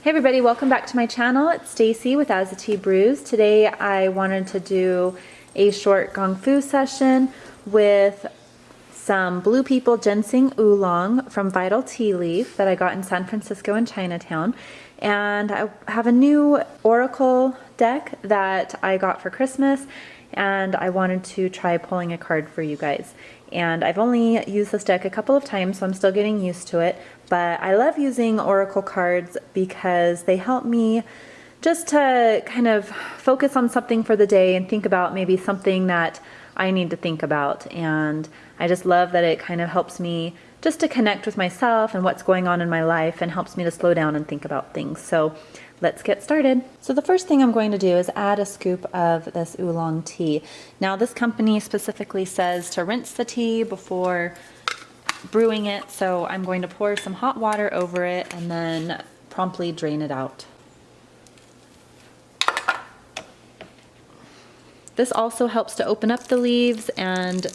Hey everybody, welcome back to my channel. It's Stacy with As a Tea Brews. Today I wanted to do a short Gong Fu session with some Blue People Ginseng Oolong from Vital Tealeaf that I got in San Francisco and Chinatown. And I have a new Oracle deck that I got for Christmas, and I wanted to try pulling a card for you guys. And I've only used this deck a couple of times, so I'm still getting used to it. But I love using Oracle cards because they help me just to kind of focus on something for the day and think about maybe something that I need to think about. And I just love that it kind of helps me just to connect with myself and what's going on in my life, and helps me to slow down and think about things. So let's get started. So the first thing I'm going to do is add a scoop of this oolong tea. Now this company specifically says to rinse the tea before brewing it, so I'm going to pour some hot water over it and then promptly drain it out. This also helps to open up the leaves and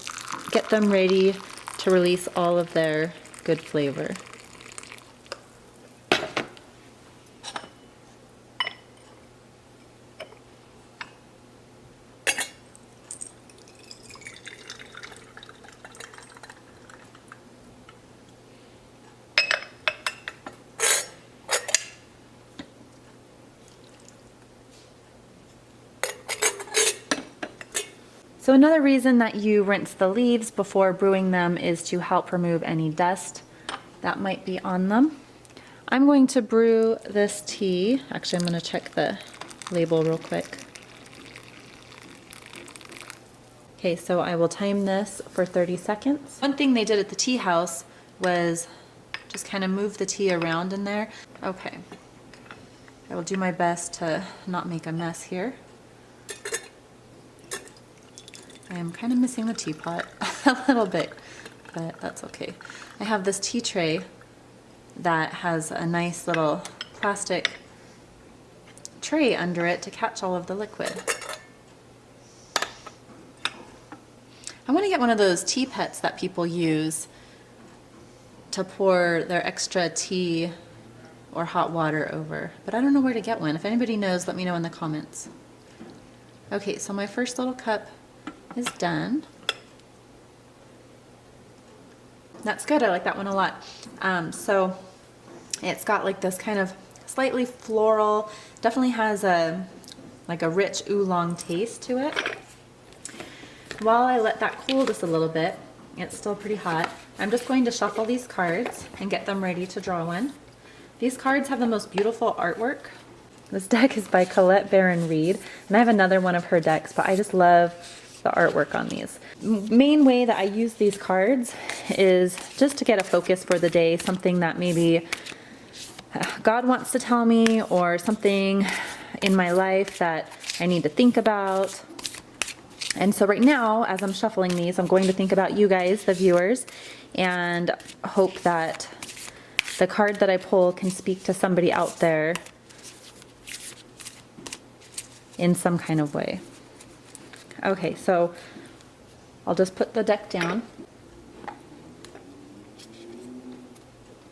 get them ready to release all of their good flavor. So another reason that you rinse the leaves before brewing them is to help remove any dust that might be on them. I'm going to brew this tea. Actually, I'm going to check the label real quick. Okay, so I will time this for 30 seconds. One thing they did at the tea house was just kind of move the tea around in there. Okay, I will do my best to not make a mess here. I am kind of missing the teapot a little bit, but that's okay. I have this tea tray that has a nice little plastic tray under it to catch all of the liquid. I want to get one of those tea pets that people use to pour their extra tea or hot water over, but I don't know where to get one. If anybody knows, let me know in the comments. Okay, so my first little cup is done. That's good, I like that one a lot. So it's got like this kind of slightly floral, definitely has a like a rich oolong taste to it. While I let that cool just a little bit, it's still pretty hot, I'm just going to shuffle these cards and get them ready to draw one. These cards have the most beautiful artwork. This deck is by Colette Baron Reed, and I have another one of her decks, but I just love the artwork on these. Main way that I use these cards is just to get a focus for the day, something that maybe God wants to tell me, or something in my life that I need to think about. And so right now, as I'm shuffling these, I'm going to think about you guys, the viewers, and hope that the card that I pull can speak to somebody out there in some kind of way. Okay, so I'll just put the deck down.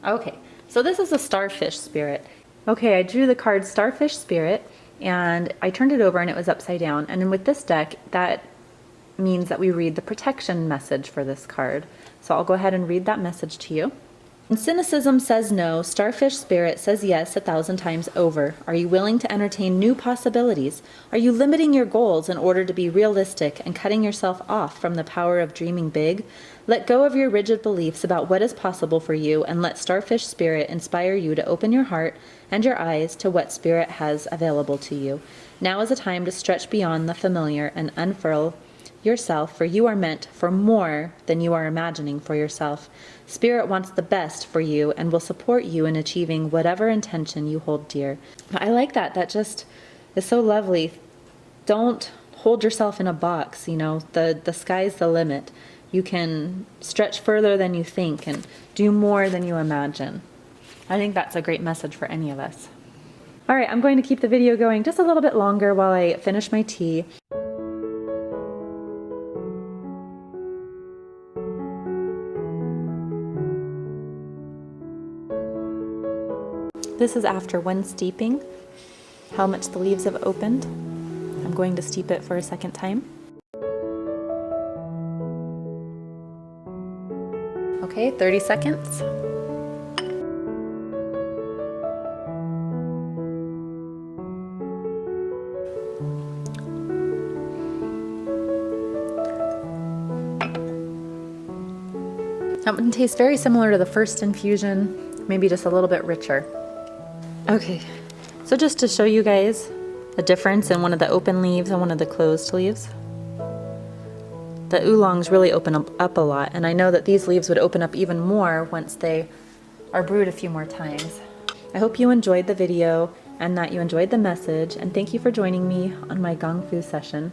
Okay, so this is a starfish spirit. Okay, I drew the card Starfish Spirit, and I turned it over and it was upside down. And then with this deck, that means that we read the protection message for this card. So I'll go ahead and read that message to you. When cynicism says no, Starfish Spirit says yes 1,000 times over. Are you willing to entertain new possibilities? Are you limiting your goals in order to be realistic and cutting yourself off from the power of dreaming big? Let go of your rigid beliefs about what is possible for you, and let Starfish Spirit inspire you to open your heart and your eyes to what Spirit has available to you. Now is a time to stretch beyond the familiar and unfurl yourself, for you are meant for more than you are imagining for yourself. Spirit wants the best for you and will support you in achieving whatever intention you hold dear. I like that. That just is so lovely. Don't hold yourself in a box, you know, the sky's the limit. You can stretch further than you think and do more than you imagine. I think that's a great message for any of us. All right, I'm going to keep the video going just a little bit longer while I finish my tea. This is after one steeping, how much the leaves have opened. I'm going to steep it for a second time. Okay, 30 seconds. That one tastes very similar to the first infusion, maybe just a little bit richer. Okay, so just to show you guys the difference in one of the open leaves and one of the closed leaves. The oolongs really open up a lot, and I know that these leaves would open up even more once they are brewed a few more times. I hope you enjoyed the video and that you enjoyed the message, and thank you for joining me on my Gong Fu session.